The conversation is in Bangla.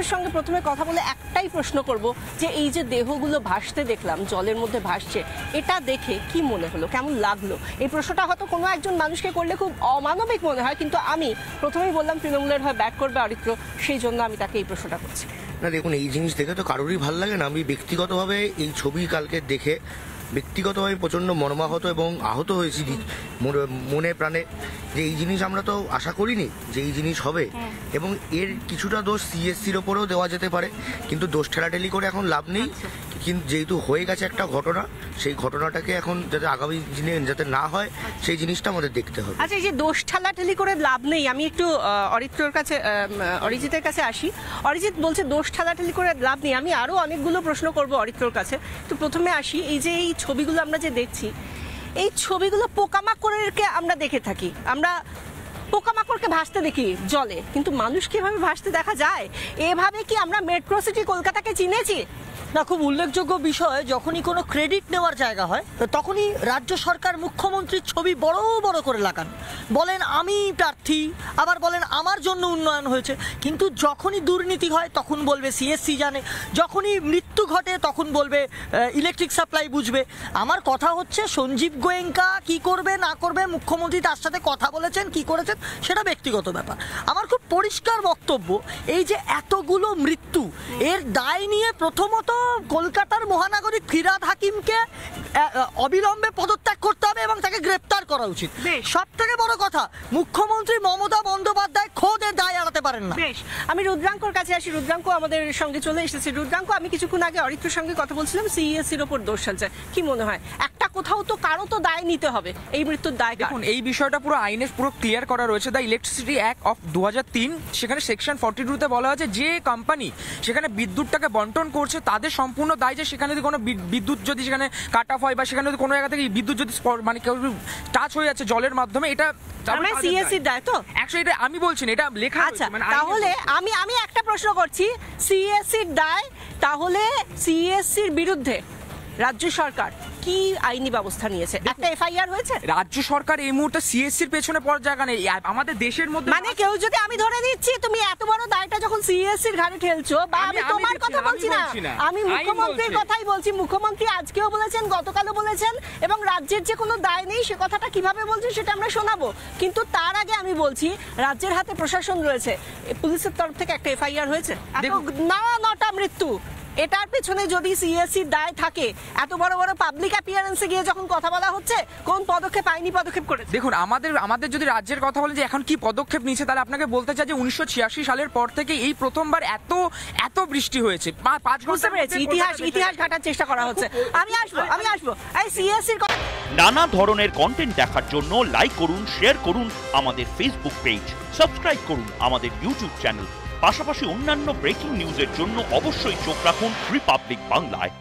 অরিত্রের সঙ্গে প্রথমে কথা বলে একটাই প্রশ্ন করব যে এই যে দেহগুলো ভাসতে দেখলাম, জলের মধ্যে ভাসছে, এটা দেখে কি মনে হলো, কেমন লাগলো? এই প্রশ্নটা হয়তো কোনো একজন মানুষকে করলে খুব অমানবিক মনে হয়, কিন্তু আমি প্রথমেই বললাম তৃণমূলের হয়ে ব্যাট করবে অরিত্র, সেই জন্য আমি তাকে এই প্রশ্নটা করছি। না দেখুন, এই জিনিস দেখে তো কারোরই ভালো লাগে না। আমি ব্যক্তিগতভাবে এই ছবি কালকে দেখে ব্যক্তিগতভাবে প্রচণ্ড মর্মাহত এবং আহত হয়েছি মনে প্রাণে, যে এই জিনিস আমরা তো আশা করিনি যে এই জিনিস হবে। এবং এর কিছুটা দোষ সিএসসির ওপরেও দেওয়া যেতে পারে, কিন্তু দোষ ঠেলাঠেলি করে এখন লাভ নেই। কিন্তু যেহেতু হয়ে গেছে একটা ঘটনা, সেই ঘটনাটাকে এখন যাতে আগামী দিনে যাতে না হয় সেই জিনিসটা আমাদের দেখতে হবে। আচ্ছা, এই যে দোষ ঠেলাঠেলি করে লাভ নেই, আমি একটু অরিজিতের কাছে আসি। অরিজিৎ বলছে দোষ ঠেলাঠেলি করে লাভ নেই। আমি আরো অনেকগুলো প্রশ্ন করব অরিত্রর কাছে। তো প্রথমে আসি, এই যে এই ছবিগুলো আমরা যে দেখছি, এই ছবিগুলো পোকামাকড়কে আমরা দেখে থাকি, আমরা পোকামাকড়কে ভাসতে দেখি জলে, কিন্তু মানুষ কিভাবে ভাসতে দেখা যায়? এভাবে কি আমরা মেট্রো সিটি কলকাতাকে চিনেছি? না, খুব উল্লেখযোগ্য বিষয়, যখনই কোনো ক্রেডিট নেওয়ার জায়গা হয় তখনই রাজ্য সরকার মুখ্যমন্ত্রীর ছবি বড় বড় করে লাগান, বলেন আমি প্রার্থী, আবার বলেন আমার জন্য উন্নয়ন হয়েছে। কিন্তু যখনই দুর্নীতি হয় তখন বলবে সিএসসি জানে, যখনই মৃত্যু ঘটে তখন বলবে ইলেকট্রিক সাপ্লাই বুঝবে। আমার কথা হচ্ছে সঞ্জীব গোয়েঙ্কা কি করবে না করবে, মুখ্যমন্ত্রী তার সাথে কথা বলেছেন, কি করেছেন সেটা ব্যক্তিগত ব্যাপার। আমার খুব পরিষ্কার বক্তব্য, এই যে এতগুলো মৃত্যু, এর দায় নিয়ে প্রথমত কলকাতার মহানগরী ফিরহাদ হাকিমকে অবিলম্বে পদত্যাগ করতে হবে এবং তাকে গ্রেপ্তার করা উচিত। সব থেকে বড় কথা, মুখ্যমন্ত্রী মমতা বন্দ্যোপাধ্যায় খোদ এর দায় এড়াতে পারেন না। বেশ, আমি রুদ্রাঙ্কর কাছে আসি। রুদ্রাঙ্ক আমাদের সঙ্গে চলে এসেছে। রুদ্রাঙ্ক, আমি কিছুক্ষণ আগে অরিত্রের সঙ্গে কথা বলছিলাম, সিইএসসির ওপর দোষ চালছে, কি মনে হয় একটা কোথাও তো কারো তো দায় নিতে হবে, এই মৃত্যুর দায়? দেখুন, এই বিষয়টা পুরো আইনে পুরো ক্লিয়ার করা রয়েছে। দ্য ইলেকট্রিসিটি অ্যাক্ট অফ 2003, সেখানে সেকশন 42-তে বলা আছে যে কোম্পানি সেখানে বিদ্যুৎটাকে বন্টন করছে তাদের সম্পূর্ণ দায়, যে সেখানে যদি কোনো বিদ্যুৎ যদি সেখানে কাট অফ হয় বা সেখানে যদি কোনো জায়গা থেকে বিদ্যুৎ যদি মানে কেউ টাচ হয়ে যাচ্ছে জলের মাধ্যমে, এটা সিএসসির দায় তো অ্যাকচুয়ালি এটা আমি বলছি না, এটা লেখা আছে। তাহলে আমি একটা প্রশ্ন করছি, সিএসসির দায়, তাহলে সিএসসির বিরুদ্ধে রাজ্য সরকার কি আইনি ব্যবস্থা নিয়েছে? একটা এফআইআর হয়েছে? রাজ্য সরকার এই মুহূর্তে সিএসসির পেছনে পড়ার জায়গা নেই আমাদের দেশের মধ্যে। মানে কেউ যদি, আমি ধরে নিচ্ছি তুমি এত বড় দায়টা যখন সিএসসির ঘাড়ে ঠেলছো, বা আমি তোমার কথা বলছি না, আমি মুখ্যমন্ত্রীর কথাই বলছি। মুখ্যমন্ত্রী আজকেও বলেছেন, গতকালও বলেছেন, এবং রাজ্যের যে কোনো দায় নেই সে কথাটা কিভাবে বলছে সেটা আমরা শোনাবো। কিন্তু তার আগে আমি বলছি, রাজ্যের হাতে প্রশাসন রয়েছে, পুলিশের তরফ থেকে একটা এফআইআর হয়েছে, নটা মৃত্যু, এটার পেছনে যদি সিএসসির দায় থাকে, এত বড় বড় পাবলিক অ্যাপিয়ারেন্সে গিয়ে যখন কথা বলা হচ্ছে, কোন পদক্ষেপ, আইনি পদক্ষেপ করেছে? দেখুন, আমাদের যদি রাজ্যের কথা বলে যে এখন কি পদক্ষেপ নিচ্ছে, তাহলে আপনাকে বলতে চাই যে 1986 সালের পর থেকে এই প্রথমবার এত বৃষ্টি হয়েছে। 5 বুঝতে পেরেছি, ইতিহাস ঘাটার চেষ্টা করা হচ্ছে। আমি আসবো এই সিএসসির কথা। নানা ধরনের কন্টেন্ট দেখার জন্য লাইক করুন, শেয়ার করুন আমাদের ফেসবুক পেজ, সাবস্ক্রাইব করুন আমাদের ইউটিউব চ্যানেল। পাশাপাশি অন্যান্য ব্রেকিং নিউজের জন্য অবশ্যই চোখ রাখুন রিপাবলিক বাংলায়।